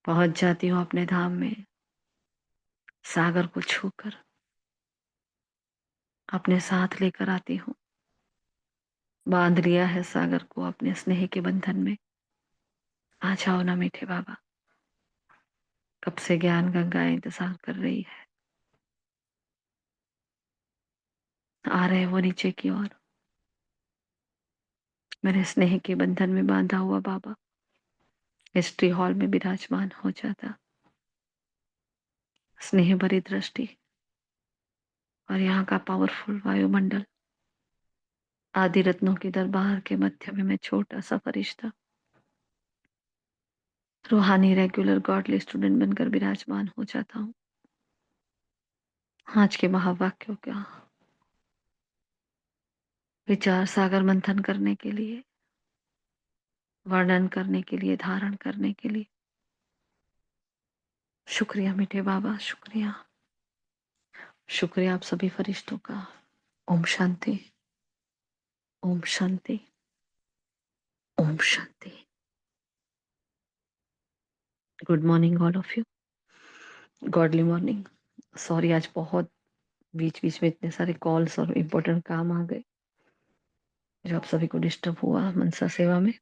पहुंच जाती हूँ अपने धाम में, सागर को छूकर अपने साथ लेकर आती हूँ। बांध लिया है सागर को अपने स्नेह के बंधन में। आ जाओ ना मीठे बाबा, कब से ज्ञान गंगा इंतजार कर रही है। आ रहे वो नीचे की ओर, मेरे स्नेह के बंधन में बांधा हुआ बाबा हिस्ट्री हॉल में विराजमान हो जाता। स्नेह भरी दृष्टि और यहाँ का पावरफुल वायुमंडल, आदि रत्नों की दरबार के मध्य में मैं छोटा सा फरिश्ता, रूहानी रेगुलर गॉडली स्टूडेंट बनकर विराजमान हो जाता हूँ। आज के महावाक्यों का विचार सागर मंथन करने के लिए, वर्णन करने के लिए, धारण करने के लिए शुक्रिया मीठे बाबा, शुक्रिया। शुक्रिया आप सभी फरिश्तों का। ओम शांति, ओम शांति, ओम शांति। Good morning all of you, godly morning. Sorry आज बहुत बीच बीच में इतने सारे कॉल्स और इम्पोर्टेंट काम आ गए जो आप सभी को डिस्टर्ब हुआ मनसा सेवा में।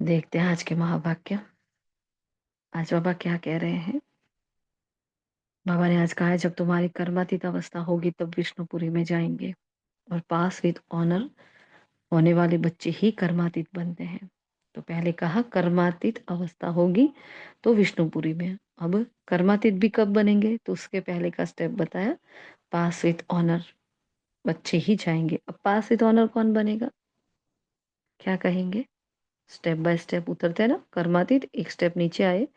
देखते हैं आज के महावाक्य। आज बाबा क्या कह रहे हैं। बाबा ने आज कहा है जब तुम्हारी कर्मातीत अवस्था होगी तब विष्णुपुरी में जाएंगे, और पास विद ऑनर होने वाले बच्चे ही कर्मातीत बनते हैं। तो पहले कहा कर्मातीत अवस्था होगी तो विष्णुपुरी में। अब कर्मातीत भी कब बनेंगे, तो उसके पहले का स्टेप बताया, पास विद ऑनर बच्चे ही जाएंगे। अब पास विद ऑनर कौन बनेगा, क्या कहेंगे। स्टेप बाय स्टेप उतरते हैं ना, कर्मातीत एक स्टेप नीचे आए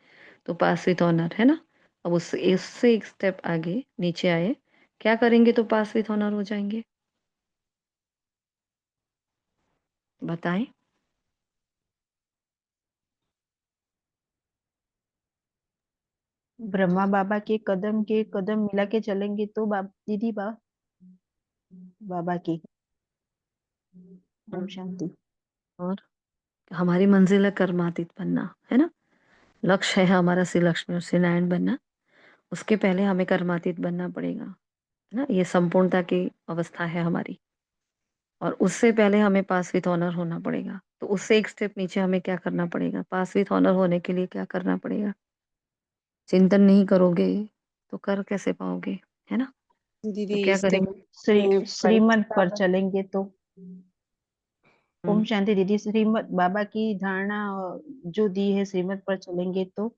तो पास विद ऑनर है ना। अब उससे एक स्टेप आगे नीचे आए, क्या करेंगे तो पास विद ऑनर हो जाएंगे, बताएं। ब्रह्मा बाबा के कदम मिला के चलेंगे तो दीदी बाबा की ओम शांति। और हमारी मंजिल है कर्मातीत बनना, है ना। लक्ष्य है हमारा श्री लक्ष्मी और श्री नारायण बनना। उसके पहले हमें कर्मातीत बनना पड़ेगा, है ना। ये संपूर्णता की अवस्था है हमारी, और उससे पहले हमें पास विथ ऑनर होना पड़ेगा। तो उससे एक स्टेप नीचे हमें क्या करना पड़ेगा, पास विथ ऑनर होने के लिए क्या करना पड़ेगा। चिंतन नहीं करोगे तो कर कैसे पाओगे, है ना। तो दीदी क्या इसके करेंगे। श्रीमत पर चलेंगे तो ओम हम्म, शांति दीदी। श्रीमत बाबा की धारणा जो दी है, श्रीमत पर चलेंगे तो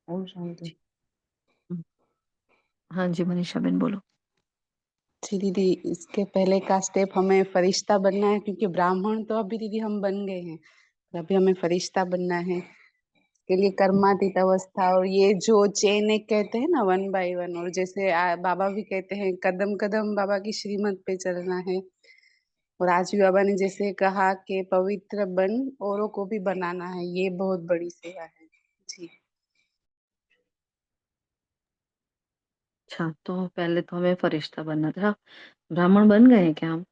ओम शांति। हम्म। हाँ जी मनीषा बेन बोलो। जी दीदी, इसके पहले का स्टेप हमें फरिश्ता बनना है, क्योंकि ब्राह्मण तो अभी दीदी हम बन गए हैं, तो अभी हमें फरिश्ता बनना है। के लिए कर्मातीत अवस्था, और ये जो चेन एक कहते हैं ना, 1 by 1, और जैसे बाबा भी कहते हैं कदम कदम बाबा की श्रीमत पे चलना है। और आज भी बाबा ने जैसे कहा कि पवित्र बन औरों को भी बनाना है, ये बहुत बड़ी सेवा है जी। अच्छा, तो पहले तो हमें फरिश्ता बनना था। ब्राह्मण बन गए हैं क्या हम,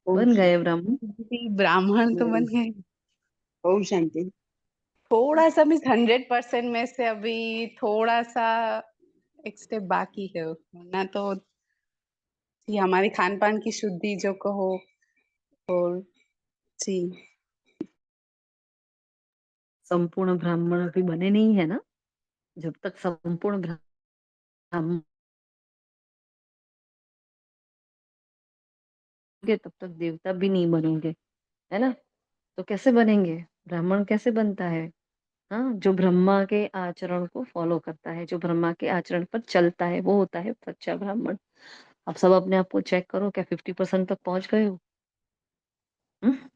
ओम बन गए ब्राह्मण। शांति। ब्राह्मण तो बन गए। ओम शांति। थोड़ा सा मिस 100% में से अभी थोड़ा सा एक स्टेप बाकी है, वरना तो जी हमारी खान पान की शुद्धि जो कहो, और जी संपूर्ण ब्राह्मण अभी बने नहीं है ना। जब तक संपूर्ण ब्राह्मण होंगे तब तक देवता भी नहीं बनेंगे, है ना। तो कैसे बनेंगे, ब्राह्मण कैसे बनता है। हाँ, जो ब्रह्मा के आचरण को फॉलो करता है, जो ब्रह्मा के आचरण पर चलता है, वो होता है सच्चा ब्राह्मण। आप सब अपने आप को चेक करो, क्या 50% तक पहुंच गए हो। हम्म?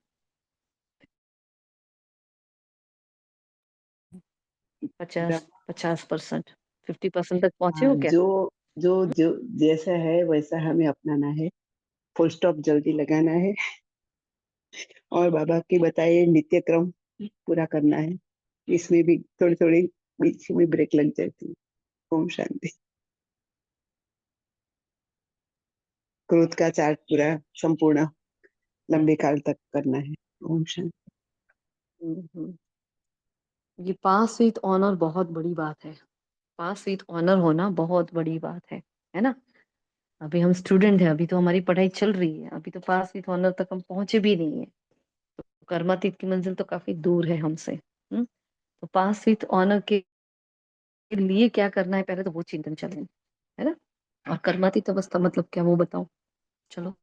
50%, 50% तक पहुंचे हाँ, हो क्या। जो जो जो जैसा है वैसा हमें अपनाना है, फुल स्टॉप जल्दी लगाना है, और बाबा के बताए नित्य क्रम पूरा करना है। इसमें भी थोड़ी थोड़ी बीच में ब्रेक लग जाती है। ओम शांति। क्रोध का चार्ट पूरा संपूर्ण लंबे काल तक करना है। ओम शांति। ये पास विथ ऑनर बहुत बड़ी बात है। पास विथ ऑनर होना बहुत बड़ी बात है ना? अभी हम स्टूडेंट हैं, अभी तो हमारी पढ़ाई चल रही है, अभी तो पास विथ ऑनर तक हम पहुँचे भी नहीं है। तो कर्मातीत की मंजिल तो काफ़ी दूर है हमसे। तो पास विथ ऑनर के लिए क्या करना है पहले तो वो चिंतन चलें, है ना? और कर्मातीत अवस्था मतलब क्या वो बताओ? चलो।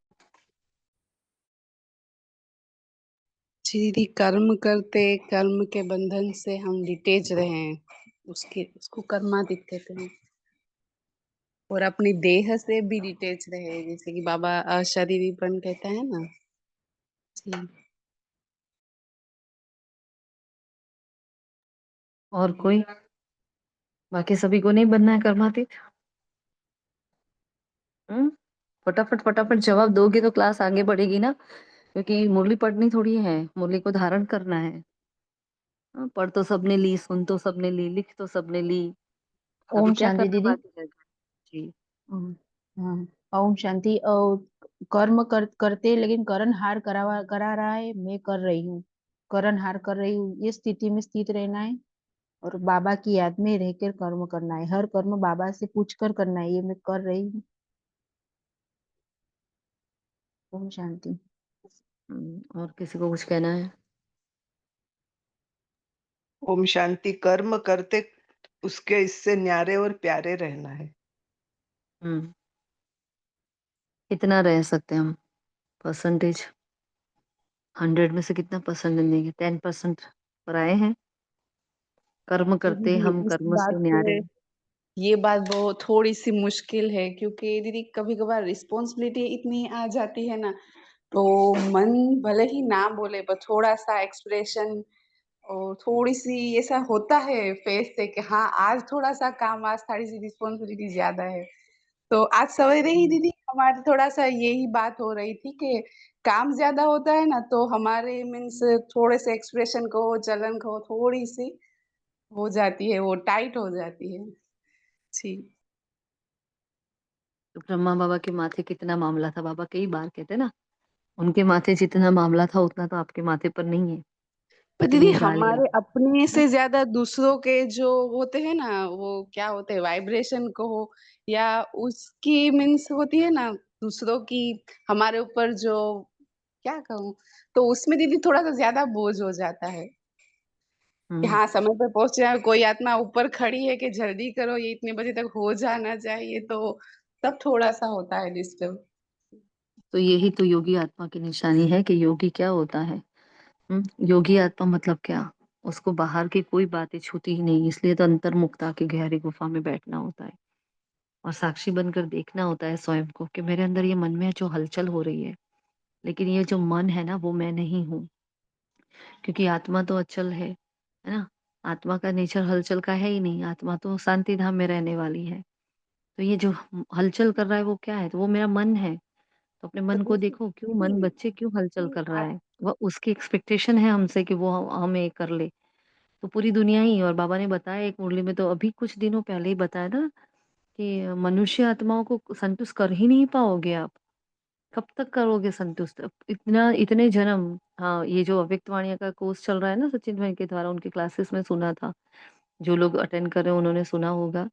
जी दीदी, कर्म करते कर्म के बंधन से हम डिटेच रहे हैं, उसको कर्मातीत कहते हैं। और अपनी देह से भी डिटेच रहे, जैसे कि बाबा अशरीरीपन कहता है ना। जी। और कोई? बाकी सभी को नहीं बनना है कर्मातीत? हुँ? फटाफट, फटाफट जवाब दोगे तो क्लास आगे बढ़ेगी ना, क्योंकि मुरली पढ़नी थोड़ी है, मुरली को धारण करना है। हाँ, पढ़ तो सबने ली, सुन तो सबने ली, लिख तो सबने ली, अभी ओम क्या शांति करना दीदी। बाकी है? जी। हाँ, ओम शांति। कर्म करते लेकिन करण हार करा रहा है, मैं कर रही हूँ, करण हार कर रही हूँ, ये स्थिति में स्थित रहना है और बाबा की याद में रहकर कर्म करना है। हर कर्म बाबा से पूछ कर करना है, ये मैं कर रही हूँ। ओम शांति। और किसी को कुछ कहना है? ओम शांति। कर्म करते उसके इससे न्यारे और प्यारे रहना है। हुँ। कितना रह सकते हैं हम? परसेंटेज 100 में से कितना परसेंट देंगे? 10% पर आए हैं। कर्म जी करते दीदी, हम इस कर्म बात से न्यारे। पे ये बात बहुत थोड़ी सी मुश्किल है, क्योंकि दीदी कभी कभार रिस्पॉन्सिबिलिटी इतनी आ जाती है ना, तो मन भले ही ना बोले पर थोड़ा सा एक्सप्रेशन और थोड़ी सी ऐसा होता है फेस से कि हाँ आज थोड़ा सा काम, आज थोड़ी सी रिस्पॉन्सिबिलिटी ज्यादा है। तो आज सवेरे ही दीदी हमारे थोड़ा सा यही बात हो रही थी कि काम ज्यादा होता है ना, तो हमारे मीन्स थोड़े से एक्सप्रेशन को चलन को थोड़ी सी हो जाती है, वो टाइट हो जाती है। जी। तो ब्रह्मा बाबा के माथे कितना मामला था, बाबा कई बार कहते हैं ना, उनके माथे जितना मामला था उतना तो आपके माथे पर नहीं है। पर दीदी इतनी गालियाँ। हमारे अपने हाँ, से ज्यादा दूसरों के जो होते हैं ना, वो क्या होते हैं, वाइब्रेशन को हो या उसकी मीन्स होती है ना दूसरों की हमारे ऊपर जो, क्या कहूँ, तो उसमें दीदी थोड़ा सा ज्यादा बोझ हो जाता है कि हुँ। हाँ समय पे पहुंच जाए, कोई आत्मा ऊपर खड़ी है कि जल्दी करो, ये इतने बजे तक हो जाना चाहिए, तो तब थोड़ा सा होता है डिस्टर्ब। तो यही तो योगी आत्मा की निशानी है कि योगी क्या होता है। योगी आत्मा मतलब क्या? उसको बाहर की कोई बातें छूती ही नहीं, इसलिए तो अंतर्मुखता की गहरी गुफा में बैठना होता है और साक्षी बनकर देखना होता है स्वयं को कि मेरे अंदर ये मन में जो हलचल हो रही है, लेकिन ये जो मन है ना वो मैं नहीं हूँ, क्योंकि आत्मा तो अचल है ना? आत्मा का नेचर हलचल का है ही नहीं, आत्मा तो शांति धाम में रहने वाली है। तो ये जो हलचल कर रहा है वो क्या है? तो वो मेरा मन है। तो अपने तो मन को जैसे देखो, क्यों मन दीदी बच्चे क्यों हलचल कर रहा आज है? वह उसकी एक्सपेक्टेशन है हमसे कि वो हमें कर ले। तो पूरी दुनिया ही, और बाबा ने बताया एक मुरली में, तो अभी कुछ दिनों पहले ही बताया ना कि मनुष्य आत्माओं को संतुष्ट कर ही नहीं पाओगे आप। कब तक करोगे संतुष्ट? इतना इतने जन्म। हाँ, ये जो अव्यक्त वाणिया का कोर्स चल रहा है ना सचिन भाई के द्वारा, उनकी क्लासेस में सुना था। जो लोग अटेंड कर रहे हैं उन्होंने सुना होगा,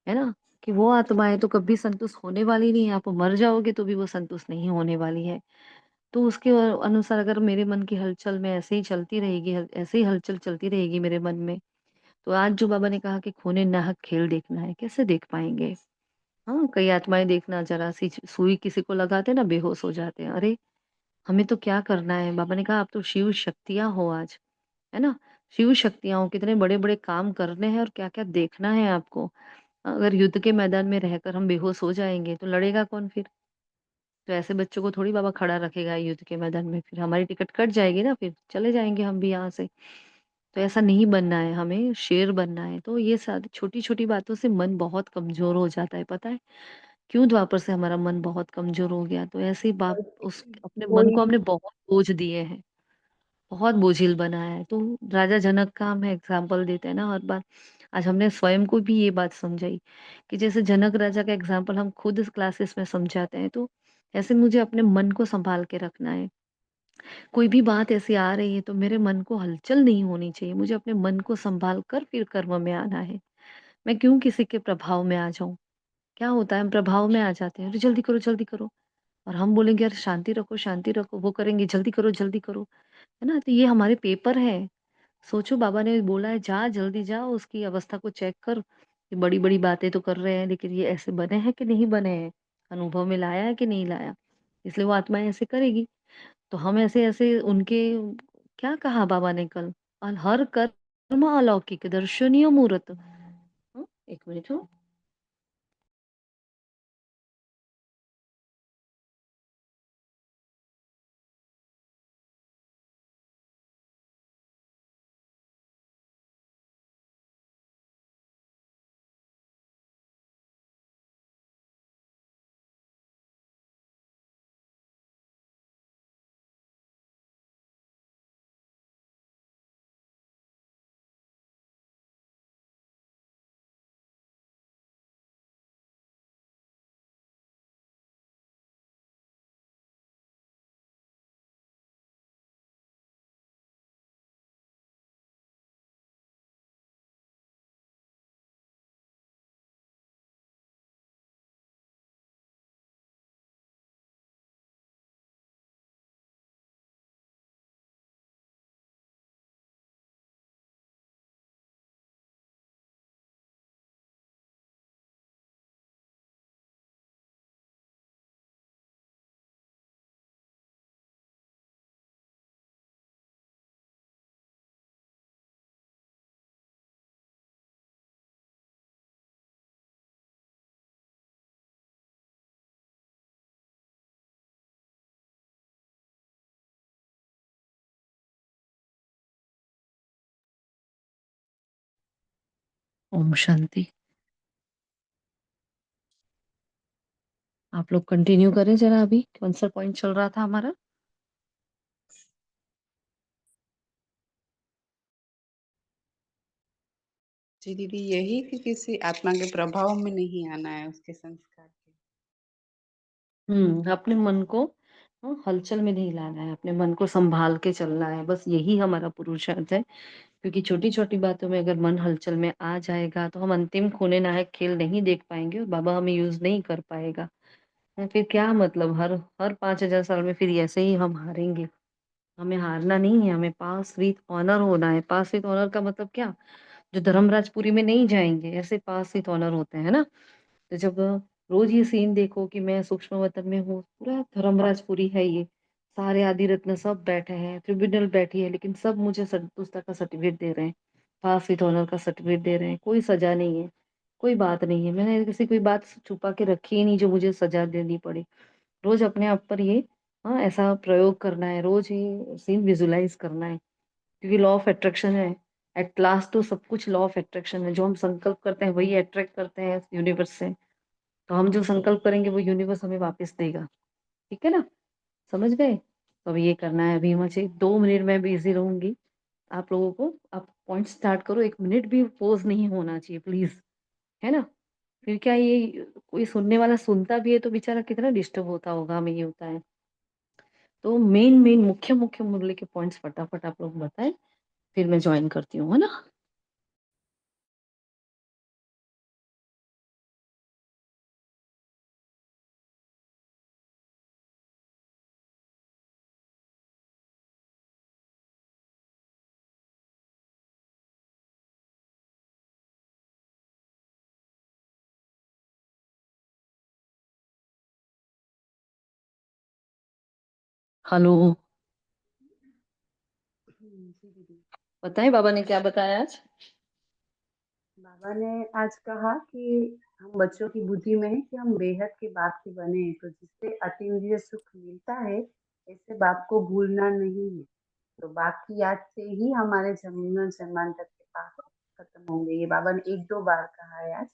है ना? कि वो आत्माएँ तो कभी संतुष्ट होने वाली नहीं है, आप मर जाओगे तो भी वो संतुष्ट नहीं होने वाली है। तो उसके अनुसार अगर मेरे मन की हलचल में ऐसे ही चलती रहेगी, ऐसे ही हलचल चलती रहेगी मेरे मन में, तो आज जो बाबा ने कहा कि खूने नाहक खेल देखना है, कैसे देख पाएँगे? हाँ, कई आत्माएँ देखना, ज़रा-सी सुई किसी को लगाते हैं ना, बेहोश हो जाते हैं। अरे! हमें तो क्या करना है? बाबा ने कहा आप तो शिव शक्तियाँ हो आज, है ना? शिव शक्तियाँ हो, कितने बड़े-बड़े काम करने हैं और क्या-क्या देखना है आपको। अगर युद्ध के मैदान में रहकर हम बेहोश हो जाएँगे, तो लड़ेगा कौन फिर? तो ऐसे बच्चों को थोड़ी बाबा खड़ा रखेगा युद्ध के मैदान में, फिर हमारी टिकट कट जाएगी ना, फिर चले जाएँगे हम भी यहाँ से। तो ऐसा नहीं बनना है, हमें शेर बनना है। तो ये सारी छोटी-छोटी बातों से मन बहुत कमज़ोर हो जाता है, पता है? क्यों द्वापर से हमारा मन बहुत कमज़ोर हो गया? तो ऐसे ही बाप उस अपने मन कोई को हमने बहुत बोझ दिए हैं, बहुत बोझिल बनाया है। तो राजा जनक का हम एग्ज़ाम्पल देते हैं ना हर बार। आज हमने स्वयं को भी ये बात समझाई कि जैसे जनक राजा का एग्ज़ाम्पल हम खुद इस क्लासेस में समझाते हैं, तो ऐसे मुझे अपने मन को सँभाल के रखना है। कोई भी बात ऐसी आ रही है तो मेरे मन को हलचल नहीं होनी चाहिए, मुझे अपने मन को सँभाल कर फिर कर्म में आना है। मैं क्यों किसी के प्रभाव में आ जाऊँ? क्या होता है हम प्रभाव में आ जाते हैं, अरे जल्दी करो और हम बोलेंगे अरे शांति रखो, वो करेंगे जल्दी करो, है ना? तो ये हमारे पेपर हैं। सोचो बाबा ने बोला है जा जल्दी जा उसकी अवस्था को चेक कर, ये बड़ी-बड़ी बातें तो कर रहे हैं लेकिन ये ऐसे बने हैं कि नहीं बने हैं? अनुभव में लाया है कि नहीं लाया? इसलिए वो आत्माएँ ऐसे करेगी। तो हम ऐसे-ऐसे उनके क्या कहा बाबा ने कल? हर कर्म अलौकिक दर्शनीय मूरत। 1 मिनट हो। ओम शांति। आप लोग कंटिन्यू करें ज़रा अभी, कौन-सा पॉइंट चल रहा था हमारा? जी दीदी, यही कि किसी आत्मा के प्रभाव में नहीं आना है उसके संस्कार के। अपने मन को हलचल में नहीं लाना है, अपने मन को सँभाल के चलना है, बस यही हमारा पुरुषार्थ है। क्योंकि छोटी-छोटी बातों में अगर मन हलचल में आ जाएगा, तो हम अंतिम खूने नाहक खेल नहीं देख पाएँगे और बाबा हमें यूज़ नहीं कर पाएगा। फिर क्या मतलब हर 5000 साल में फिर ऐसे ही हम हारेंगे। हमें हारना नहीं है, हमें पास विथ ऑनर होना है। पास विथ ऑनर का मतलब क्या? जो धर्मराजपुरी में नहीं जाएँगे, ऐसे पास विथ ऑनर होते हैं, है ना? तो जब रोज़ ये सीन देखो कि मैं सूक्ष्म वतन में हूँ, पूरा धर्मराजपुरी है ये, सारे आदि रत्न सब बैठे हैं, ट्रिब्यूनल बैठी है, लेकिन सब मुझे संतुष्टता का सर्टिफ़िकेट दे रहे हैं, पास विथ ऑनर का सर्टिफ़िकेट दे रहे हैं, कोई सज़ा नहीं है, कोई बात नहीं है। मैंने किसी कोई बात छुपा के रखी ही नहीं जो मुझे सज़ा देनी पड़े। रोज़ अपने आप पर ये ऐसा प्रयोग करना है, रोज़ ये सीन विज़ुअलाइज़ करना है, क्योंकि लॉ ऑफ अट्रैक्शन है। एट लास्ट तो सब कुछ लॉ ऑफ अट्रैक्शन है, जो हम संकल्प करते हैं वही अट्रैक्ट करते हैं यूनिवर्स से। तो हम जो संकल्प करेंगे वो यूनिवर्स हमें वापस देगा, ठीक है ना? समझ गए? तो अब ये करना है अभी मुझे 2 मिनट में बिज़ी रहूँगी। आप लोगों को आप पॉइंट स्टार्ट करो, 1 मिनट भी पॉज़ नहीं होना चाहिए प्लीज़, है ना? फिर क्या ये कोई सुनने वाला सुनता भी है तो बेचारा कितना डिस्टर्ब होता होगा, हमें ये होता है। तो मेन मुख्य मुद्दे के पॉइंट्स फटाफट आप लोग बताएँ, फिर मैं जॉइन करती हूँ, है ना? हेलो, जी दीदी। बताएँ बाबा ने क्या बताया आज? बाबा ने आज कहा कि हम बच्चों की बुद्धि में है कि हम बेहद के बाप के बने हैं, तो जिससे अतीन्द्रिय सुख मिलता है, ऐसे बाप को भूलना नहीं है। तो बाप की याद से ही हमारे जन्म जन्मांतर के पाप खत्म होंगे। ये बाबा ने 1-2 बार कहा है आज।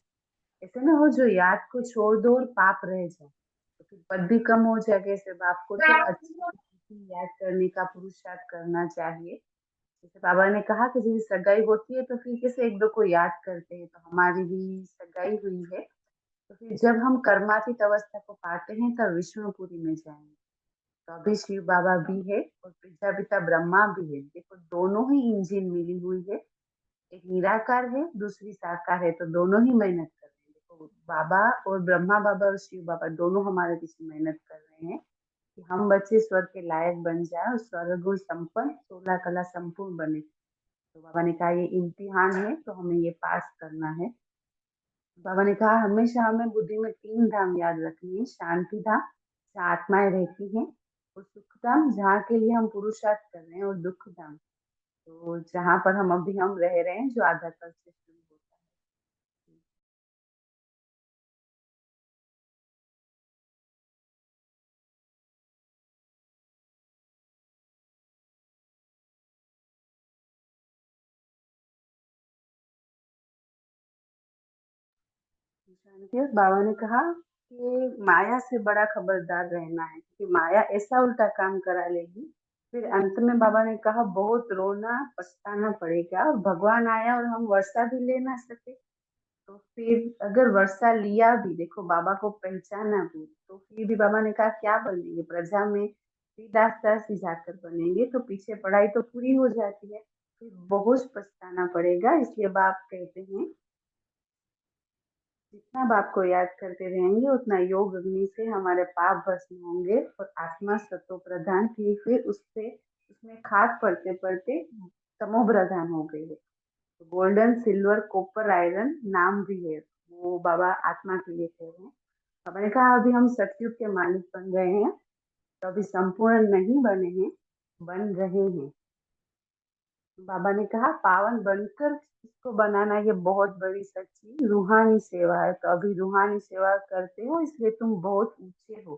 ऐसे ना हो जो याद को छोड़ दो और पाप रह जाए, तो फिर पद भी कम हो जाएगा। ऐसे बाप को तो अच्छी याद करने का पुरुषार्थ करना चाहिए। जैसे बाबा ने कहा कि जैसे सगाई होती है तो फिर कैसे एक दो को याद करते हैं, तो हमारी भी सगाई हुई है। तो फिर जब हम कर्मातीत अवस्था को पाते हैं तब विष्णुपुरी में जाएंगे। तो अभी शिव बाबा भी है और प्रजापिता ब्रह्मा भी है। देखो दोनों ही इंजन मिली हुई है, एक निराकार है, दूसरी साकार है, तो दोनों ही मेहनत कर रहे हैं। देखो बाबा और ब्रह्मा बाबा और शिव बाबा दोनों हमारे पीछे मेहनत कर रहे हैं कि हम बच्चे स्वर्ग के लायक बन जाए और स्वर्ग गुण संपन्न 16 कला संपूर्ण बने। तो बाबा ने कहा ये इम्तिहान है, तो हमें ये पास करना है। बाबा ने कहा हमेशा हमें बुद्धि में 3 धाम याद रखनी है, शांति धाम जहाँ आत्माएं रहती हैं, और सुख धाम जहाँ के लिए हम पुरुषार्थ कर रहे हैं, और दुख धाम तो जहाँ पर हम रह रहे हैं, जो आधार पर से शुरू होता है। शांति। और बाबा ने कहा कि माया से बड़ा खबरदार रहना है, कि माया ऐसा उल्टा काम करा लेगी। फिर अंत में बाबा ने कहा बहुत रोना पछताना पड़ेगा, और भगवान आया और हम वर्षा भी ले ना सके, तो फिर अगर वर्षा लिया भी, देखो बाबा को पहचाना भी, तो फिर भी बाबा ने कहा क्या बनेंगे प्रजा में, दास जाकर बनेंगे, तो पीछे पढ़ाई तो पूरी हो जाती है, फिर बहुत पछताना पड़ेगा। इसलिए बाप कहते हैं जितना बाप को याद करते रहेंगे उतना योग अग्नि से हमारे पाप भस्म होंगे, और आत्मा सत्व प्रधान थी, फिर उससे उसमें खाद पड़ते पड़ते तमो प्रधान हो गई है। तो गोल्डन सिल्वर कॉपर आयरन नाम भी है, वो बाबा आत्मा के लिए कह रहे हैं। बाबा ने कहा अभी हम सतयुग के मालिक बन गए हैं, तो अभी संपूर्ण नहीं बने हैं, बन रहे हैं। बाबा ने कहा पावन बनकर इसको बनाना ये बहुत बड़ी सच्ची रूहानी सेवा है, तो अभी रूहानी सेवा करते हो इसलिए तुम बहुत ऊंचे हो।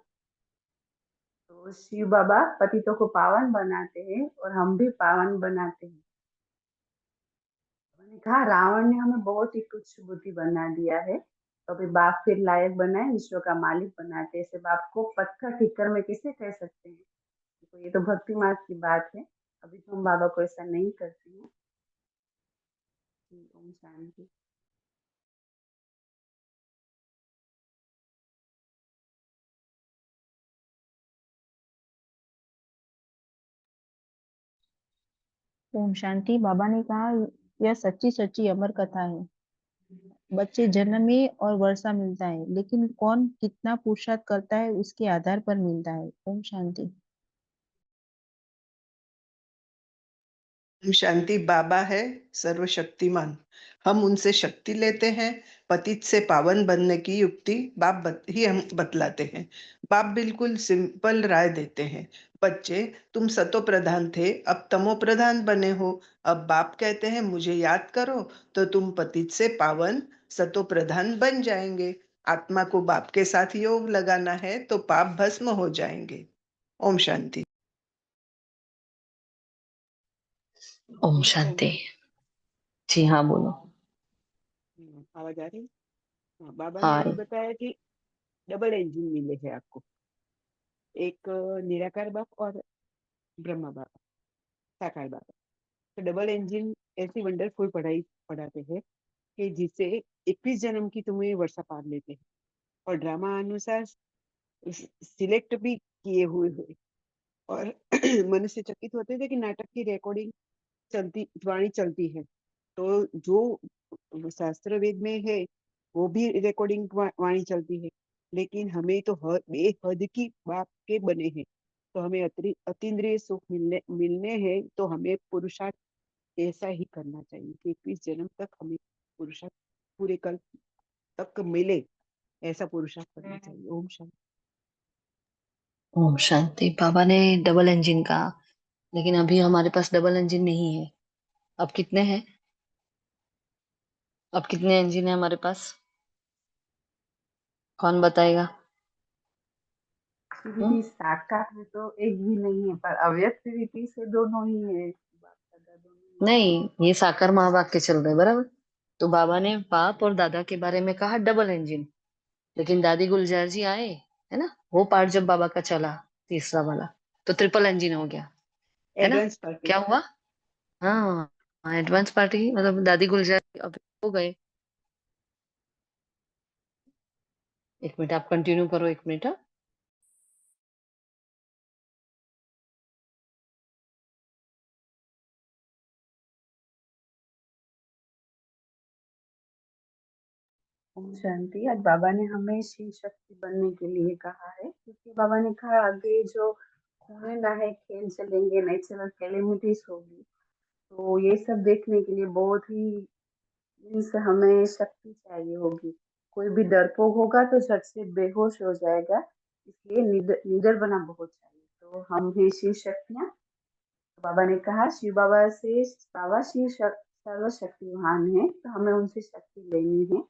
तो शिव बाबा पतितों को पावन बनाते हैं और हम भी पावन बनाते हैं। मैंने कहा रावण ने हमें बहुत ही तुच्छ बुद्धि बना दिया है, तो अभी बाप फिर लायक बनाए विश्व का मालिक बनाते, ऐसे बाप को पत्थर ठिकर में कैसे कह सकते हैं। तो ये तो भक्ति मार्ग की बात है, अभी तो हम बाबा को ऐसा नहीं करते हैं। ओम शांति। ओम शांति। बाबा ने कहा यह सच्ची सच्ची अमर कथा है। बच्चे जन्म में और वर्षा मिलता है, लेकिन कौन कितना पुरुषार्थ करता है उसके आधार पर मिलता है। ओम शांति। हम शांति बाबा है सर्वशक्तिमान। हम उनसे शक्ति लेते हैं। पतित से पावन बनने की युक्ति ही हम बतलाते हैं। बाप बिल्कुल सिंपल राय देते हैं। बच्चे तुम सतो प्रधान थे, अब तमो प्रधान बने हो। अब बाप कहते हैं मुझे याद करो, तो तुम पतित से पावन सतो प्रधान बन जाएंगे। आत्मा को बाप के साथ योग लगाना है तो पाप भस्म हो जाएंगे। ओम शांति। ओम शांति। जी हाँ, बोलो। आवाज आ रही? हाँ, बाबा हाँ। ने बताया कि डबल इंजन मिले हैं आपको, एक निराकार बाप और ब्रह्मा बाप, साकार बाप। तो डबल इंजन ऐसी वंडरफुल पढ़ाई पढ़ाते हैं कि जिससे 21 जन्म की तुम्हें वर्षा पार लेते हैं, और ड्रामा अनुसार सिलेक्ट भी किए हुए हुए, और मनुष्य चकित होते थे कि नाटक की रिकॉर्डिंग चलती, वाणी चलती है, तो जो शास्त्र वेद में है वो भी रिकॉर्डिंग वाणी चलती है। लेकिन हमें तो बेहद की बाप के बने हैं, तो हमें अतीन्द्रिय सुख मिलने हैं, तो हमें पुरुषार्थ ऐसा ही करना चाहिए कि 21 जन्म तक हमें पुरुषार्थ पूरे कल तक मिले, ऐसा पुरुषार्थ करना चाहिए। ओम शांति। ओम शांति। बाबा ने डबल इंजन कहा, लेकिन अभी हमारे पास डबल इंजन नहीं है। अब कितने हैं? अब कितने इंजन है हमारे पास? कौन बताएगा? दीदी साकार में तो एक भी नहीं है, पर अव्यक्त रीति से दोनों ही है, बाप दादा दोनों ही नहीं, ये साकार महावाक्य चल रहे बराबर। तो बाबा ने बाप और दादा के बारे में कहा डबल इंजन, लेकिन दादी गुलजार जी आए, है ना, वो पार्ट जब बाबा का चला, तीसरा वाला, तो ट्रिपल इंजन हो गया, है। है ना। Advance party. क्या हुआ? हाँ, एडवांस पार्टी मतलब दादी गुलजार अब हो गए। एक मिनट, आप कंटिन्यू करो, एक मिनट। हाँ? ओम शांति। आज बाबा ने हमें शिव शक्ति बनने के लिए कहा है, क्योंकि बाबा ने कहा आगे जो होने ना है, खेल चलेंगे, नेचुरल कैलेमिटीज होगी, तो ये सब देखने के लिए बहुत ही मीन्स हमें शक्ति चाहिए होगी। कोई भी डरपोक होगा तो झट से बेहोश हो जाएगा, इसलिए निडर बना बहुत चाहिए। तो हम हैं शिव शक्तियाँ। तो बाबा ने कहा शिव बाबा से, बाबा सर्वशक्तिवान है, तो हमें उनसे शक्ति लेनी है।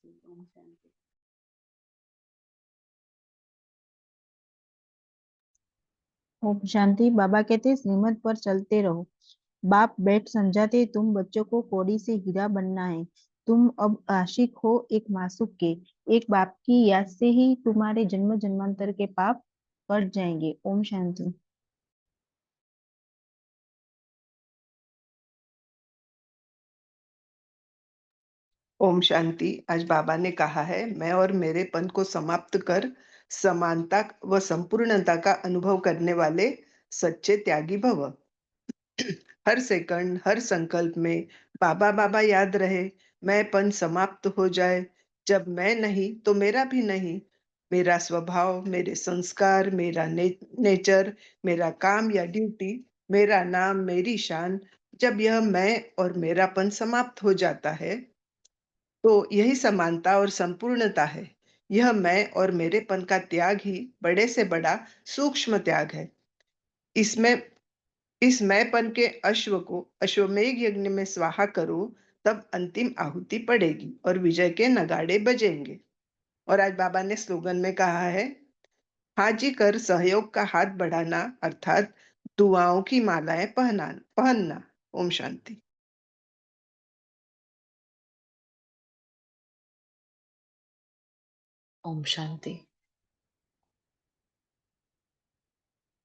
ओम शांति। ओम शांति। बाबा कहते श्रीमत पर चलते रहो। बाप बैठ समझाते तुम बच्चों को कौड़ी से हीरा बनना है। तुम अब आशिक हो एक मासूक के। एक बाप की याद से ही तुम्हारे जन्म जन्मांतर के पाप कट जाएंगे। ओम शांति। ओम शांति। आज बाबा ने कहा है, मैं और मेरेपन को समाप्त कर समानता व संपूर्णता का अनुभव करने वाले सच्चे त्यागी भव। हर सेकंड, हर संकल्प में बाबा बाबा याद रहे। मैंपन समाप्त हो जाए। जब मैं नहीं तो मेरा भी नहीं। मेरा स्वभाव, मेरे संस्कार, मेरा नेचर, मेरा काम या ड्यूटी, मेरा नाम, मेरी शान, जब यह मैं और मेरापन समाप्त हो जाता है, तो यही समानता और संपूर्णता है। यह मैं और मेरेपन का त्याग ही बड़े से बड़ा सूक्ष्म त्याग है। इसमें इस मैंपन के अश्व को अश्वमेघ यज्ञ में स्वाहा करो, तब अंतिम आहुति पड़ेगी और विजय के नगाड़े बजेंगे। और आज बाबा ने स्लोगन में कहा है, हाजी कर सहयोग का हाथ बढ़ाना, अर्थात दुआओं की मालाएं पहनना। ओम शांति। ओम शांति।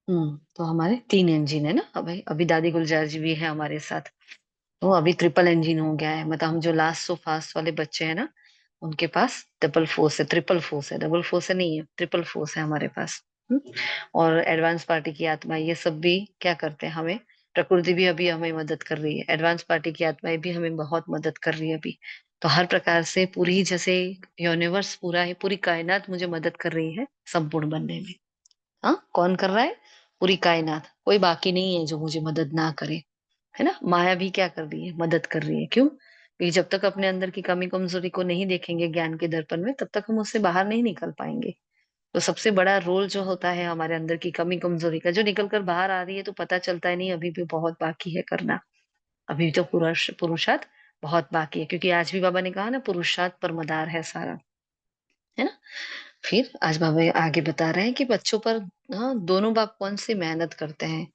तो हमारे 3 इंजन है ना। अभी अभी दादी गुलजार जी भी है हमारे साथ। तो अभी ट्रिपल इंजन हो गया है। मतलब हम जो लास्ट सो फास्ट वाले बच्चे हैं ना, उनके पास डबल फोर्स है, ट्रिपल फोर्स है, डबल फोर्स है नहीं है, ट्रिपल फोर्स है हमारे पास। और एडवांस पार्टी की आत्मा ये सब भी क्या करते हैं हमें। प्रकृति भी अभी हमें मदद कर रही है, एडवांस पार्टी की आत्माएं भी हमें बहुत मदद कर रही है अभी। तो हर प्रकार से पूरी, जैसे यूनिवर्स पूरा है, पूरी कायनात मुझे मदद कर रही है संपूर्ण बनने में। हाँ, कौन कर रहा है? पूरी कायनात। कोई बाकी नहीं है जो मुझे मदद ना करे, है ना। माया भी क्या कर रही है? मदद कर रही है। क्यों? क्योंकि जब तक अपने अंदर की कमी कमजोरी को नहीं देखेंगे ज्ञान के दर्पण में, तब तक हम उससे बाहर नहीं निकल पाएंगे। तो सबसे बड़ा रोल जो होता है हमारे अंदर की कमी कमजोरी का, जो निकल कर बाहर आ रही है तो पता चलता है नहीं, अभी भी बहुत बाकी है करना। अभी तो पुरुषार्थ बहुत बाकी है, क्योंकि आज भी बाबा ने कहा ना, पुरुषार्थ पर मदार है सारा, है ना। फिर आज बाबा आगे बता रहे हैं कि बच्चों पर, हाँ, दोनों बाप कौन सी मेहनत करते हैं।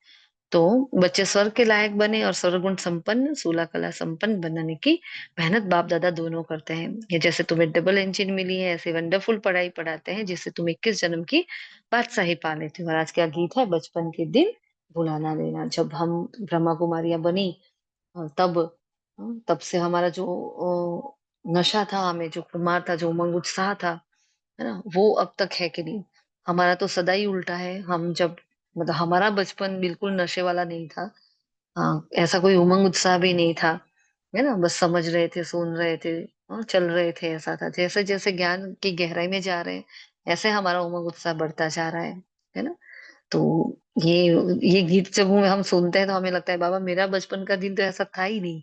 तो बच्चे स्वर्ग के लायक बने और सर्वगुण संपन्न, सूला कला संपन्न बनने की मेहनत बाप दादा दोनों करते हैं। ये जैसे तुम्हें डबल इंजन मिली है, ऐसे वंडरफुल पढ़ाई पढ़ाते हैं जिससे तुम 21 जन्म की बादशाही पा लेते हो। और आज क्या गीत है? बचपन के दिन भुलाना देना। जब हम ब्रह्मा कुमारियां बनी, तब से हमारा जो नशा था, हमें जो कुमार था, जो उमंग उत्साह था, है ना, वो अब तक है कि नहीं? हमारा तो सदा ही उल्टा है। हम जब, मतलब हमारा बचपन बिल्कुल नशे वाला नहीं था। हाँ, ऐसा कोई उमंग उत्साह भी नहीं था, है ना। बस समझ रहे थे, सुन रहे थे, हाँ, चल रहे थे। ऐसा था। जैसे जैसे ज्ञान की गहराई में जा रहे हैं, ऐसे हमारा उमंग उत्साह बढ़ता जा रहा है ना। तो ये ये गीत जब हम सुनते हैं तो हमें लगता है बाबा मेरा बचपन का दिन तो ऐसा था ही नहीं।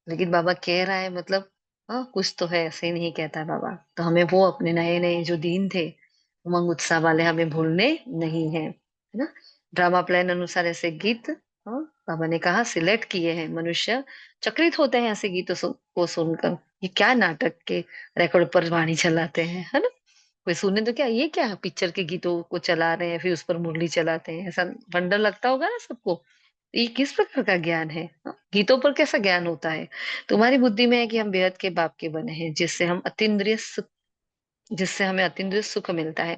लेकिन बाबा कह रहा है, मतलब हाँ, कुछ तो है, ऐसे ही नहीं कहता है बाबा। तो हमें वो अपने नए नए जो दिन थे उमंग उत्साह वाले, हमें भूलने नहीं है ना। ड्रामा प्लान अनुसार ऐसे गीत, हाँ, बाबा ने कहा सिलेक्ट किए हैं। मनुष्य चकित होते हैं ऐसे गीतों को सुनकर। ये क्या नाटक के रिकॉर्ड पर वाणी चलाते हैं, है ना। कोई सुने तो क्या, ये क्या पिक्चर के गीतों को चला रहे हैं, फिर उस पर मुरली चलाते हैं, ऐसा वंडर लगता होगा ना सबको। ये किस प्रकार का ज्ञान है? हाँ, गीतों पर कैसा ज्ञान होता है? तुम्हारी बुद्धि में है कि हम बेहद के बाप के बने हैं, जिससे हमें अतीन्द्रिय सुख मिलता है।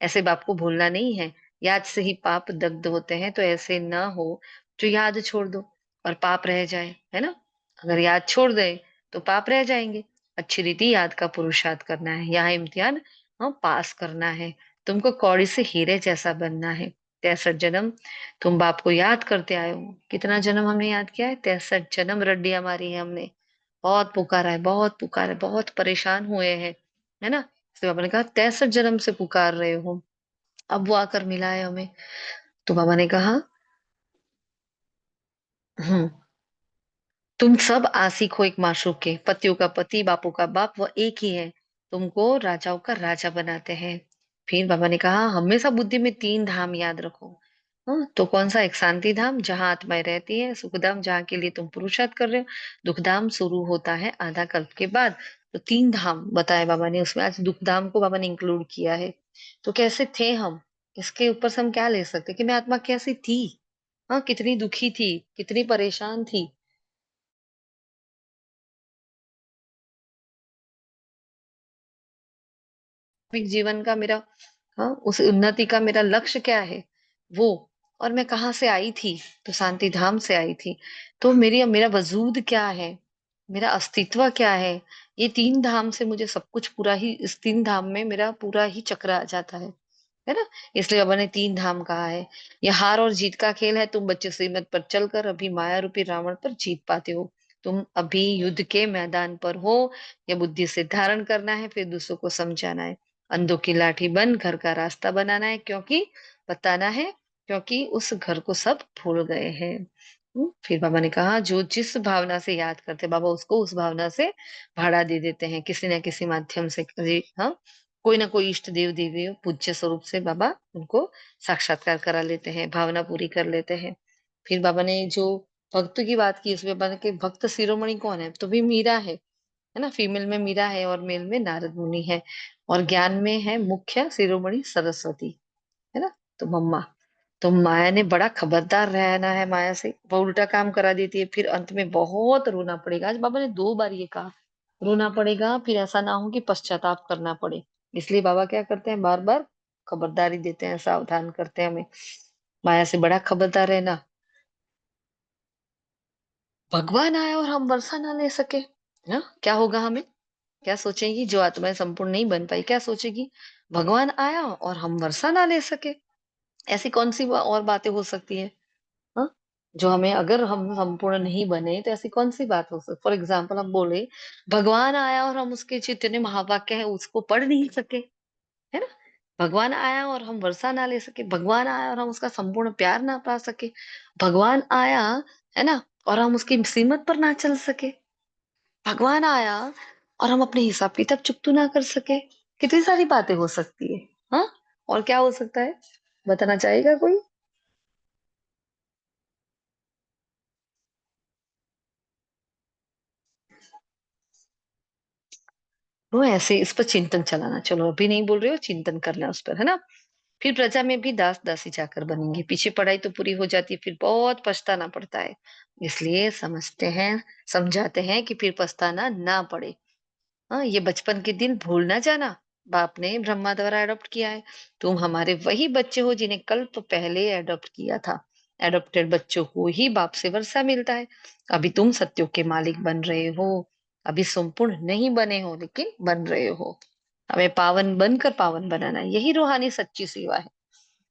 ऐसे बाप को भूलना नहीं है। याद से ही पाप दग्ध होते हैं, तो ऐसे न हो जो याद छोड़ दो और पाप रह जाए, है ना। अगर याद छोड़ दे तो पाप रह जाएंगे। अच्छी रीति याद का पुरुषार्थ करना है। यहाँ इम्तिहान, हाँ, पास करना है। तुमको कौड़ी से हीरे जैसा बनना है। 63 जन्म तुम बाप को याद करते आए हो। कितना जन्म हमने याद किया है? 63 जन्म रड्डियां मारी है हमने। बहुत पुकारा है, बहुत पुकारा है, बहुत परेशान हुए हैं, है ना। इसलिए बाबा ने कहा 63 जन्म से पुकार रहे हो, अब वो आकर मिला है हमें। तो बाबा ने कहा, हम्म, तुम सब आशिक हो एक माशूक के, पतियों का पति बापू का बाप वो एक ही है, तुमको राजाओं का राजा बनाते हैं। फिर बाबा ने कहा हमेशा बुद्धि में 3 धाम याद रखो। हाँ, तो कौन सा? एक शांति धाम जहाँ आत्माएं रहती है, सुखधाम जहाँ के लिए तुम पुरुषार्थ कर रहे हो, दुखधाम शुरू होता है आधा कल्प के बाद। तो 3 धाम बताए बाबा ने, उसमें आज दुखधाम को बाबा ने इंक्लूड किया है। तो कैसे थे हम, इसके ऊपर से हम क्या ले सकते कि मैं आत्मा कैसी थी, हाँ कितनी दुखी थी, कितनी परेशान थी। वास्तविक जीवन का मेरा, हाँ उस उन्नति का मेरा लक्ष्य क्या है वो, और मैं कहाँ से आई थी, तो शांति धाम से आई थी। तो मेरी मेरा वजूद क्या है, मेरा अस्तित्व क्या है, ये 3 धाम से मुझे सब कुछ पूरा ही, इस 3 धाम में मेरा पूरा ही चक्र आ जाता है ना। इसलिए बाबा ने 3 धाम कहा है। यह हार और जीत का खेल है, तुम बच्चे श्रीमत पर चलकर अभी माया रूपी रावण पर जीत पाते हो। तुम अभी युद्ध के मैदान पर हो, यह बुद्धि से धारण करना है, फिर दूसरों को समझाना है। अंधों की लाठी बन घर का रास्ता बनाना है, क्योंकि बताना है, क्योंकि उस घर को सब भूल गए हैं। फिर बाबा ने कहा जो जिस भावना से याद करते बाबा उसको उस भावना से भाड़ा दे देते हैं, किसी न किसी माध्यम से। हाँ, कोई ना कोई इष्ट देव देवी पूज्य स्वरूप से बाबा उनको साक्षात्कार करा लेते हैं, भावना पूरी कर लेते हैं। फिर बाबा ने जो भक्त की बात की, उसमें बाबा ने कि भक्त शिरोमणि कौन है, तो भी मीरा है ना। फीमेल में मीरा है और मेल में नारद मुनि है, और ज्ञान में है मुख्य शिरोमणि सरस्वती, है ना। तो मम्मा, तो माया ने बड़ा खबरदार रहना है, माया से वो उल्टा काम करा देती है, फिर अंत में बहुत रोना पड़ेगा। आज बाबा ने 2 बार ये कहा, रोना पड़ेगा, फिर ऐसा ना हो कि पश्चाताप करना पड़े। इसलिए बाबा क्या करते हैं, बार बार खबरदारी देते हैं, सावधान करते हैं हमें, माया से बड़ा खबरदार रहना। भगवान आया और हम वर्षा ना ले सके, ना क्या होगा हमें, क्या सोचेगी जो आत्माएं संपूर्ण नहीं बन पाई, क्या सोचेगी, भगवान आया और हम वर्षा ना ले सके। ऐसी कौन सी और बातें हो सकती है, हाँ, जो हमें, अगर हम संपूर्ण नहीं बने तो ऐसी कौन सी बात हो सकती। फॉर एग्जाम्पल हम बोले भगवान आया और हम उसके जितने महावाक्य हैं उसको पढ़ नहीं सके, है ना। भगवान आया और हम वर्षा ना ले सके, भगवान आया और हम उसका संपूर्ण प्यार ना पा सके, भगवान आया, है ना, और हम उसकी सीमत पर ना चल सके, भगवान आया और हम अपने हिसाब किताब चुकतू ना कर सके। कितनी सारी बातें हो सकती है, हाँ। और क्या हो सकता है, बताना चाहेगा कोई? वो ऐसे इस पर चिंतन चलाना, चलो अभी नहीं बोल रही हो, चिंतन करना उस पर, है ना। फिर प्रजा में भी दास दासी जाकर बनेंगे, पीछे पढ़ाई तो पूरी हो जाती है, फिर बहुत पछताना पड़ता है। इसलिए समझते हैं, समझाते हैं कि फिर पछताना ना पड़े। हाँ, ये बचपन के दिन भूल ना जाना, बाप ने ब्रह्मा द्वारा एडॉप्ट किया है। तुम हमारे वही बच्चे हो जिन्हें कल्प पहले एडॉप्ट किया था। एडॉप्टेड बच्चों को ही बाप से वर्षा मिलता है। अभी तुम सत्यों के मालिक बन रहे हो, अभी संपूर्ण नहीं बने हो लेकिन बन रहे हो। हमें पावन बनकर पावन बनाना है, यही रूहानी सच्ची सेवा है।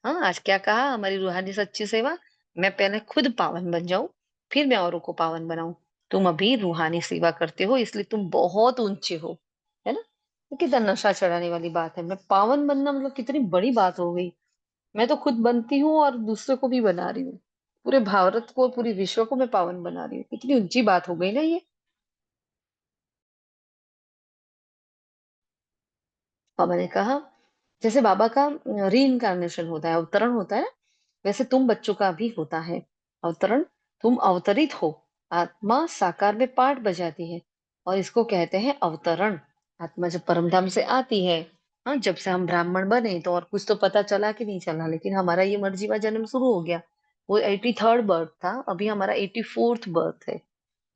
हाँ, आज क्या कहा, हमारी रूहानी सच्ची सेवा, मैं पहले खुद पावन बन जाऊं, फिर मैं औरों को पावन बनाऊं। तुम अभी रूहानी सेवा करते हो, इसलिए तुम बहुत ऊंचे हो, है ना। तो कितना नशा चढ़ाने वाली बात है, मैं पावन बनना मतलब कितनी बड़ी बात हो गई। मैं तो खुद बनती हूँ और दूसरे को भी बना रही हूँ, पूरे भारत को, पूरी विश्व को मैं पावन बना रही हूँ, कितनी ऊंची बात हो गई ना ये। बाबा ने कहा जैसे बाबा का री इनकारनेशन होता है, अवतरण होता है, वैसे तुम बच्चों का भी होता है अवतरण। तुम अवतरित हो, आत्मा साकार में पाठ बजाती है, और इसको कहते हैं अवतरण। आत्मा जब परमधाम से आती है, हाँ, जब से हम ब्राह्मण बने तो और कुछ तो पता चला कि नहीं चला, लेकिन हमारा ये मर्जीवा जन्म शुरू हो गया। वो 83rd बर्थ था, अभी हमारा 84th बर्थ है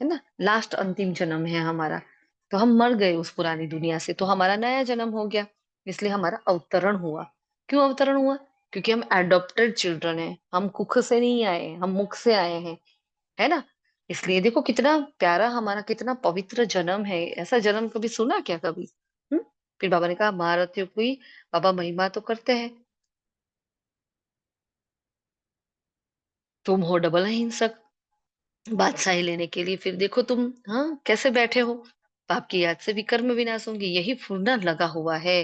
ना, लास्ट अंतिम जन्म है हमारा। तो हम मर गए उस पुरानी दुनिया से, तो हमारा नया जन्म हो गया, इसलिए हमारा अवतरण हुआ। क्यों अवतरण हुआ? क्योंकि हम एडॉप्टेड चिल्ड्रन हैं, हम कुख से नहीं आए, हम मुख से आए हैं, है ना। इसलिए देखो कितना प्यारा हमारा, कितना पवित्र जन्म है। ऐसा जन्म कभी सुना क्या कभी? हम्म। फिर बाबा ने कहा महारथियों की बाबा महिमा तो करते हैं, तुम हो डबल अहिंसक, बादशाही लेने के लिए। फिर देखो तुम हाँ कैसे बैठे हो, पाप की याद से भी कर्म विनाश होंगे, यही फुरना लगा हुआ है।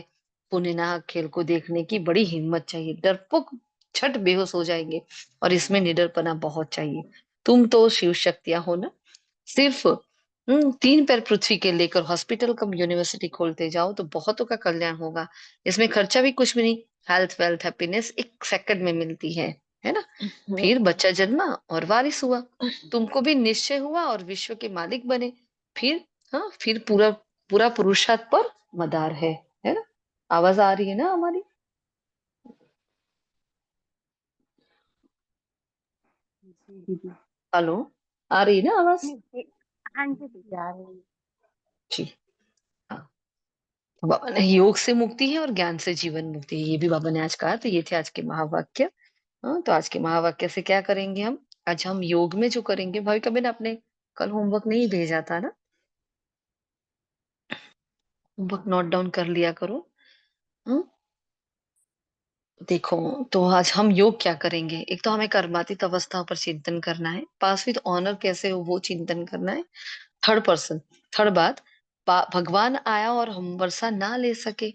पुण्य नाहक खेल को देखने की बड़ी हिम्मत चाहिए, डरपोक छट बेहोश हो जाएंगे, और इसमें निडरपना बहुत चाहिए। तुम तो शिव शक्तियां हो ना, सिर्फ 3 पैर पृथ्वी के लेकर हॉस्पिटल कम यूनिवर्सिटी खोलते जाओ तो बहुतों का कल्याण होगा। इसमें खर्चा भी कुछ भी नहीं, हेल्थ वेल्थ हैप्पीनेस 1 सेकंड में मिलती है ना। फिर बच्चा जन्मा और वारिस हुआ, तुमको भी निश्चय हुआ और विश्व के मालिक बने। फिर हाँ, फिर पूरा पूरा पुरुषार्थ पर मदार है ना। आवाज आ रही है ना हमारी? जी दीदी। हेलो, आ रही है ना आवाज? हाँ जी दीदी आ रही है। जी हाँ। तो बाबा ने योग से मुक्ति है और ज्ञान से जीवन मुक्ति है, ये भी बाबा ने आज कहा। तो ये थे आज के महावाक्य। हाँ, तो आज के महावाक्य से क्या करेंगे हम? आज हम योग में जो करेंगे, भाई कभी ने आपने कल होमवर्क नहीं भेजा था ना, होमवर्क नोट डाउन कर लिया करो। हाँ, देखो, तो आज हम योग क्या करेंगे? एक तो हमें कर्मातीत अवस्थाओं पर चिंतन करना है, पास विद ऑनर कैसे हो वो चिंतन करना है। थर्ड पर्सन, थर्ड बात, भगवान आया और हम वर्षा ना ले सके,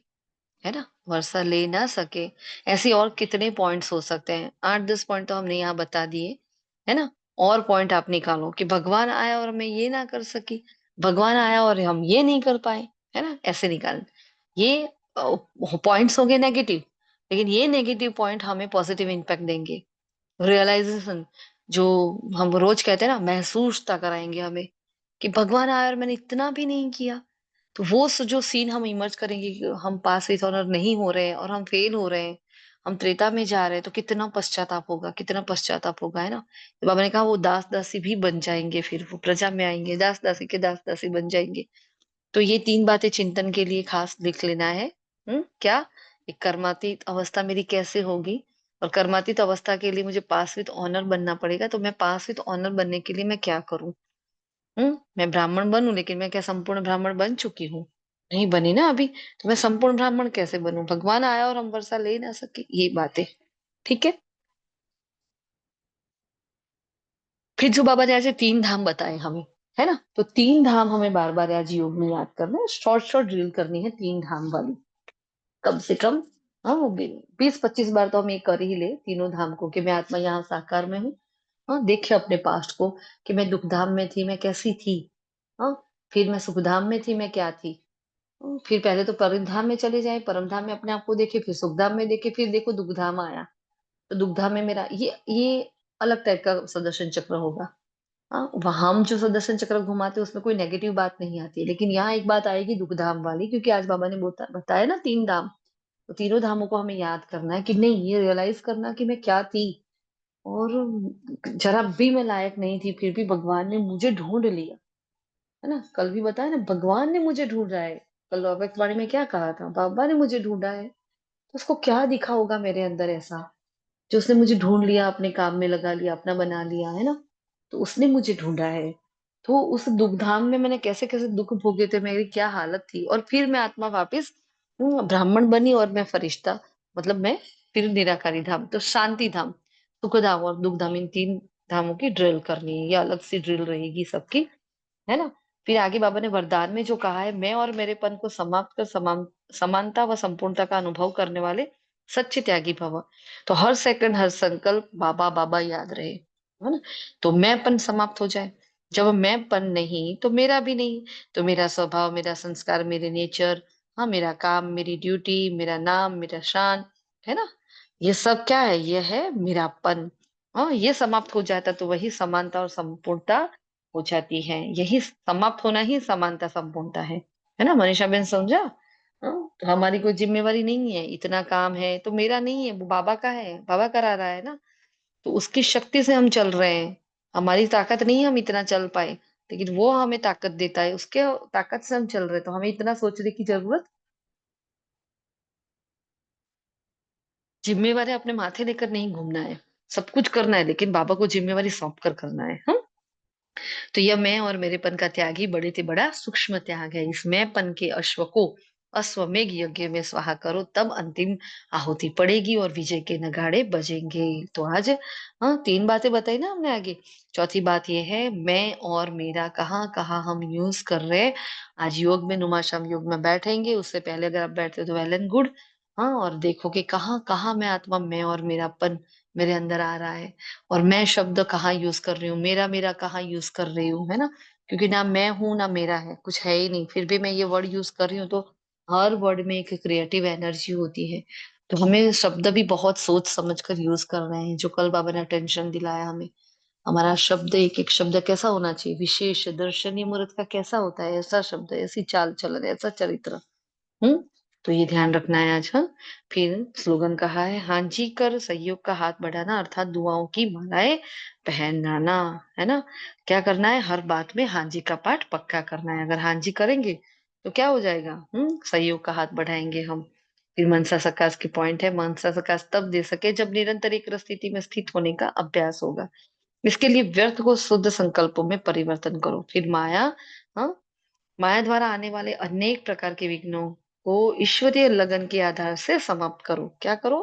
है ना, वर्षा ले ना सके, ऐसे और कितने पॉइंट्स हो सकते हैं, 8-10 पॉइंट तो हमने यहाँ बता दिए, है ना। और पॉइंट आप निकालो कि भगवान आया और मैं ये ना कर सकी, भगवान आया और हम ये नहीं कर पाए, है ना, ऐसे निकाल। ये पॉइंट्स हो गए नेगेटिव, लेकिन ये नेगेटिव पॉइंट हमें पॉजिटिव इम्पैक्ट देंगे। रियलाइजेशन, जो हम रोज कहते हैं ना, महसूसता कराएंगे हमें कि भगवान आया और मैंने इतना भी नहीं किया। तो वो जो सीन हम इमर्ज करेंगे कि हम पास विथ ऑनर नहीं हो रहे हैं और हम फेल हो रहे हैं, हम त्रेता में जा रहे हैं, तो कितना पश्चाताप होगा, कितना पश्चाताप होगा, है ना। तो बाबा ने कहा वो दास दासी भी बन जाएंगे, फिर वो प्रजा में आएंगे, दास दासी के दास दासी बन जाएंगे। तो ये 3 बातें चिंतन के लिए खास लिख लेना है। क्या? एक कर्मातीत अवस्था मेरी कैसे होगी, और कर्मातीत अवस्था के लिए मुझे पास विथ ऑनर बनना पड़ेगा, तो मैं पास विथ ऑनर बनने के लिए मैं क्या करूं? मैं ब्राह्मण बनूं, लेकिन मैं क्या संपूर्ण ब्राह्मण बन चुकी हूँ? नहीं बनी ना अभी। तो मैं संपूर्ण ब्राह्मण कैसे बनूं? भगवान आया और हम वर्षा ले ना सके, ये बातें। ठीक है। फिर जो बाबा ने ऐसे 3 धाम बताए हमें, है ना, तो 3 धाम हमें बार बार आज योग में याद करना है, शॉर्ट शॉर्ट ड्रिल करनी है 3 धाम वाली, कम से कम। हाँ, वो 20-25 बार तो हम ये कर ही ले, तीनों धाम को, कि मैं आत्मा यहाँ साकार में हूँ। हाँ, देखे अपने पास्ट को कि मैं दुख धाम में थी, मैं कैसी थी। हाँ, फिर मैं सुख धाम में थी, मैं क्या थी। फिर पहले तो परम धाम में चले जाए, परम धाम में अपने आप को देखे, फिर सुख धाम में देखे, फिर देखो दुख धाम आया, तो दुख धाम में मेरा ये अलग टाइप का सुदर्शन चक्र होगा। हाँ, वहां हम जो सुदर्शन चक्र घुमाते हैं उसमें कोई नेगेटिव बात नहीं आती है, लेकिन यहाँ एक बात आएगी दुख धाम वाली, क्योंकि आज बाबा ने बताया ना 3 धाम। तो तीनों धामों को हमें याद करना है कि नहीं, ये रियलाइज करना कि मैं क्या थी, और जरा भी मैं लायक नहीं थी, फिर भी भगवान ने मुझे ढूंढ लिया, है ना। कल भी बताया ना, भगवान ने मुझे ढूंढा है। कल वाणी में क्या कहा था, बाबा ने मुझे ढूंढा है। तो उसको क्या दिखा होगा मेरे अंदर ऐसा, जो उसने मुझे ढूंढ लिया, अपने काम में लगा लिया, अपना बना लिया, है ना। तो उसने मुझे ढूंढा है। तो उस दुख धाम में मैंने कैसे कैसे दुख भोगे थे, मेरी क्या हालत थी, और फिर मैं आत्मा वापिस ब्राह्मण बनी, और मैं फरिश्ता, मतलब मैं फिर निराकारी धाम, तो शांति धाम, सुख धाम और दुख धाम, इन 3 धामों की ड्रिल करनी है, या अलग सी ड्रिल रहेगी सबकी, है ना। फिर आगे बाबा ने वरदान में जो कहा है, मैं और मेरेपन को समाप्त कर समानता व संपूर्णता का अनुभव करने वाले सच्चे त्यागी भव। तो हर सेकंड हर संकल्प बाबा बाबा याद रहे, है ना। तो मैंपन समाप्त हो जाए। जब मैंपन नहीं तो मेरा भी नहीं, तो मेरा स्वभाव, मेरा संस्कार, मेरे नेचर, हाँ, मेरा काम, मेरी ड्यूटी, मेरा नाम, मेरा शान, है ना, ये सब क्या है? ये है मेरापन। हाँ, ये समाप्त हो जाता तो वही समानता और संपूर्णता हो जाती है। यही समाप्त होना ही समानता संपूर्णता है ना। मनीषा बेन समझा? तो हमारी कोई जिम्मेवारी नहीं है, इतना काम है तो मेरा नहीं है, वो बाबा का है, बाबा करा रहा है ना। तो उसकी शक्ति से हम चल रहे हैं, हमारी ताकत नहीं है हम इतना चल पाए, लेकिन वो हमें ताकत देता है, उसके ताकत से हम चल रहे हैं, तो हमें इतना सोचने की जरूरत। जिम्मेवारी अपने माथे लेकर नहीं घूमना है, सब कुछ करना है, लेकिन बाबा को जिम्मेवारी सौंप कर करना है। तो यह मैं और मेरेपन का त्याग ही बड़े से बड़ा सूक्ष्म त्याग है। इस मैंपन के अश्व को अश्वमेघ यज्ञ में स्वाहा करो, तब अंतिम आहुति पड़ेगी और विजय के नगाड़े बजेंगे। तो आज 3 बातें बताई ना हमने आगे। चौथी बात ये है, मैं और मेरा कहाँ कहाँ हम यूज कर रहे हैं। आज योग में, नुमाशाम योग में बैठेंगे, उससे पहले अगर आप बैठते हो तो वेल एंड गुड। हाँ, और देखो कि कहाँ कहाँ मैं आत्मा, मैं और मेरापन मेरे अंदर आ रहा है, और मैं शब्द कहाँ यूज कर रही हूँ, मेरा मेरा कहाँ यूज कर रही हूँ, है ना। क्योंकि ना मैं हूं ना मेरा है, कुछ है ही नहीं, फिर भी मैं ये वर्ड यूज कर रही हूँ, तो हर वर्ड में एक क्रिएटिव एनर्जी होती है। तो हमें शब्द भी बहुत सोच समझ कर यूज कर रहे हैं, जो कल बाबा ने अटेंशन दिलाया हमें। हमारा शब्द, एक एक शब्द कैसा होना चाहिए, विशेष दर्शनीय मुहूर्त का कैसा होता है, ऐसा शब्द, ऐसी चाल चलन, ऐसा चरित्र। हम्म। तो ये ध्यान रखना है आज। हाँ, फिर स्लोगन कहा है, हाँ जी कर सहयोग का हाथ बढ़ाना, अर्थात दुआओं की मालाएं पहनाना, है ना। क्या करना है, हर बात में हाँ जी का पाठ पक्का करना है। अगर हाँ जी करेंगे तो क्या हो जाएगा, सहयोग का हाथ बढ़ाएंगे हम। फिर मनसा सकाश की पॉइंट है, मनसा सकाश तब दे सके जब निरंतर एक स्थिति में स्थित होने का अभ्यास होगा। इसके लिए व्यर्थ को शुद्ध संकल्पों में परिवर्तन करो। फिर माया, हाँ, माया द्वारा आने वाले अनेक प्रकार के विघ्नों को ईश्वरीय लगन के आधार से समाप्त करो। क्या करो,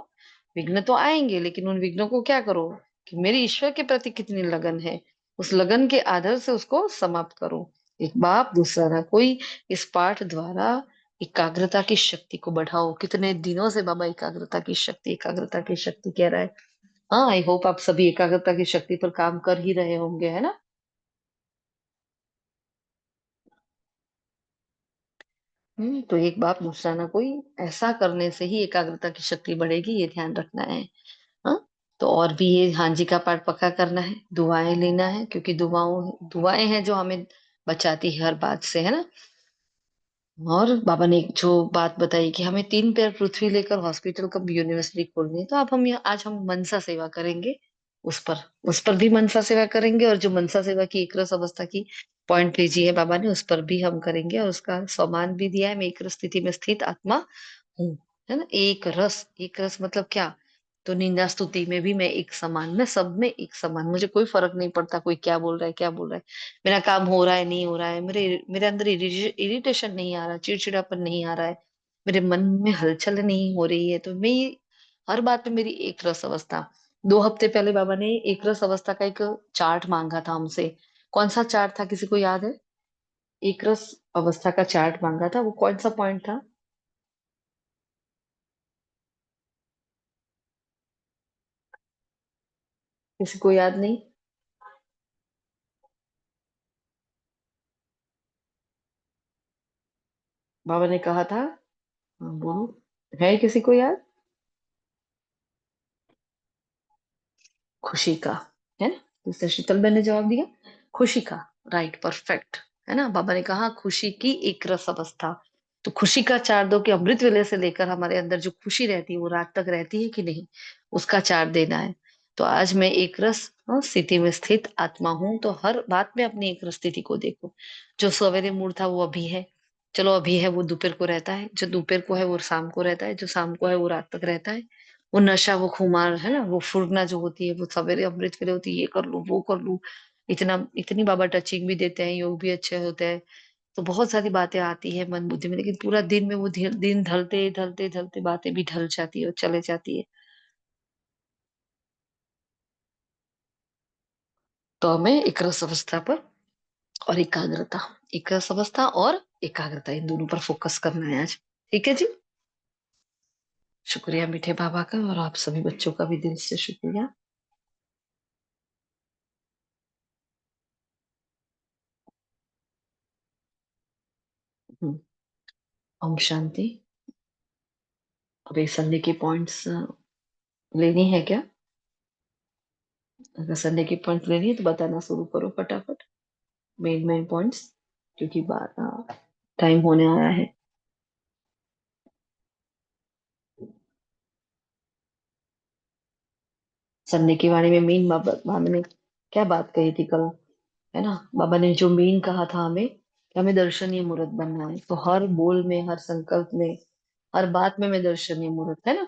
विघ्न तो आएंगे, लेकिन उन विघ्नों को क्या करो, कि मेरी ईश्वर के प्रति कितनी लगन है, उस लगन के आधार से उसको समाप्त करो। एक बाप दूसरा ना कोई। इस पाठ द्वारा एकाग्रता की शक्ति को बढ़ाओ। कितने दिनों से बाबा एकाग्रता की शक्ति, एकाग्रता की शक्ति कह रहा है। हाँ, आई होप आप सभी एकाग्रता की शक्ति पर काम कर ही रहे होंगे, है ना। तो एक बाप दूसरा ना कोई, ऐसा करने से ही एकाग्रता की शक्ति बढ़ेगी, ये ध्यान रखना है। हाँ, तो और भी ये हाँ जी का पाठ पक्का करना है, दुआएं लेना है, क्योंकि दुआएं हैं जो हमें बचाती है हर बात से, है ना। और बाबा ने एक जो बात बताई कि हमें 3 पैर पृथ्वी लेकर हॉस्पिटल कब यूनिवर्सिटी खोलनी है, तो अब आज हम मनसा सेवा करेंगे। उस पर भी मनसा सेवा करेंगे, और जो मनसा सेवा की एक रस अवस्था की पॉइंट भेजी है बाबा ने, उस पर भी हम करेंगे, और उसका सम्मान भी दिया है, मैं एक रस स्थिति में स्थित आत्मा हूँ, है ना। एक रस, एक रस मतलब क्या, तो निंदा स्तुति में भी मैं एक समान, मैं सब में एक समान, मुझे कोई फर्क नहीं पड़ता कोई क्या बोल रहा है, क्या बोल रहा है। मेरा काम हो रहा है नहीं हो रहा है, मेरे मेरे अंदर इरिटेशन नहीं आ रहा, चिड़चिड़ापन नहीं आ रहा है, मेरे मन में हलचल नहीं हो रही है, तो मैं हर बात में मेरी एक रस अवस्था। 2 हफ्ते पहले बाबा ने एक रस अवस्था का एक चार्ट मांगा था हमसे। कौन सा चार्ट था, किसी को याद है। एक रस अवस्था का चार्ट मांगा था, वो कौन सा पॉइंट था, किसी को याद नहीं। बाबा ने कहा था, हाँ, बोलो, है किसी को याद। खुशी का, है ना। मिस्टर शीतल बहन ने जवाब दिया, खुशी का। राइट, परफेक्ट, है ना। बाबा ने कहा खुशी की एक रस अवस्था। तो खुशी का चार दो कि अमृत वेले से लेकर हमारे अंदर जो खुशी रहती है वो रात तक रहती है कि नहीं, उसका चार देना है। तो आज मैं एक रस स्थिति में स्थित आत्मा हूं, तो हर बात में अपनी एक रस स्थिति को देखो। जो सवेरे मूड था वो अभी है, चलो अभी है, वो दोपहर को रहता है, जो दोपहर को है वो शाम को रहता है, जो शाम को है वो रात तक रहता है। वो नशा, वो खुमार, है ना, वो फुर्ना जो होती है, वो सवेरे अमृत वेले होती है, ये कर लूं वो कर लूं। इतनी बाबा टचिंग भी देते हैं, योग भी अच्छे होते हैं। तो बहुत सारी बातें आती है मन बुद्धि में, लेकिन पूरा दिन में वो दिन ढलते ढलते ढलते बातें भी ढल जाती है और चले जाती है। तो हमें एक रस अवस्था पर और एकाग्रता, एक रस अवस्था और एकाग्रता, इन दोनों पर फोकस करना है आज। ठीक है जी। शुक्रिया मीठे बाबा का, और आप सभी बच्चों का भी दिल से शुक्रिया। हम्म, ओम शांति। अब ये संडे की पॉइंट्स लेनी है क्या। अगर संडे की पॉइंट लेनी है तो बताना शुरू करो फटाफट, मेन मेन पॉइंट्स, क्योंकि टाइम होने आया है। संडे की वाणी में मेन बाबा ने क्या बात कही थी कल, है ना। बाबा ने जो मेन कहा था हमें, कि हमें दर्शनीय मूर्त बनना है, तो हर बोल में, हर संकल्प में, हर बात में मैं दर्शनीय मूर्त, है ना।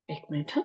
एक मिनट, हाँ।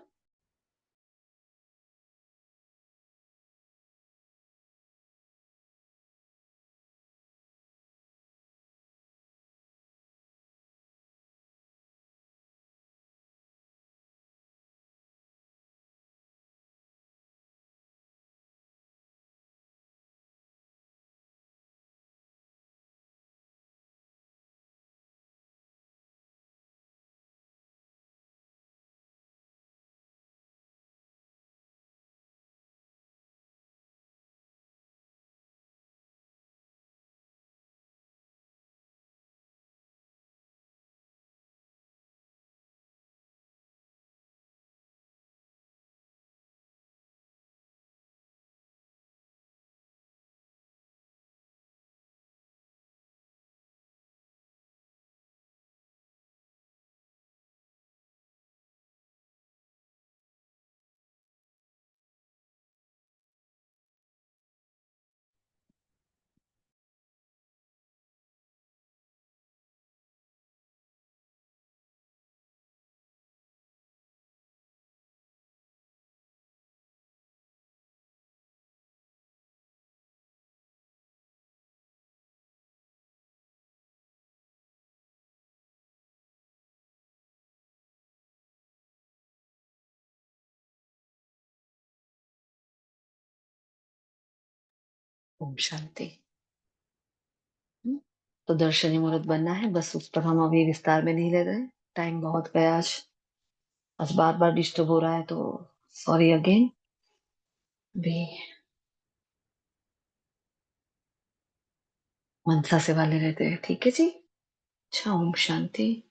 ओम शांति। तो दर्शनी मुहूर्त बनना है, बस उस पर हम अभी विस्तार में नहीं ले रहे। टाइम बहुत गया आज बार बार डिस्टर्ब हो रहा है, तो सॉरी अगेन। भी मनसा से वाले रहते हैं, ठीक है जी। अच्छा, ओम शांति।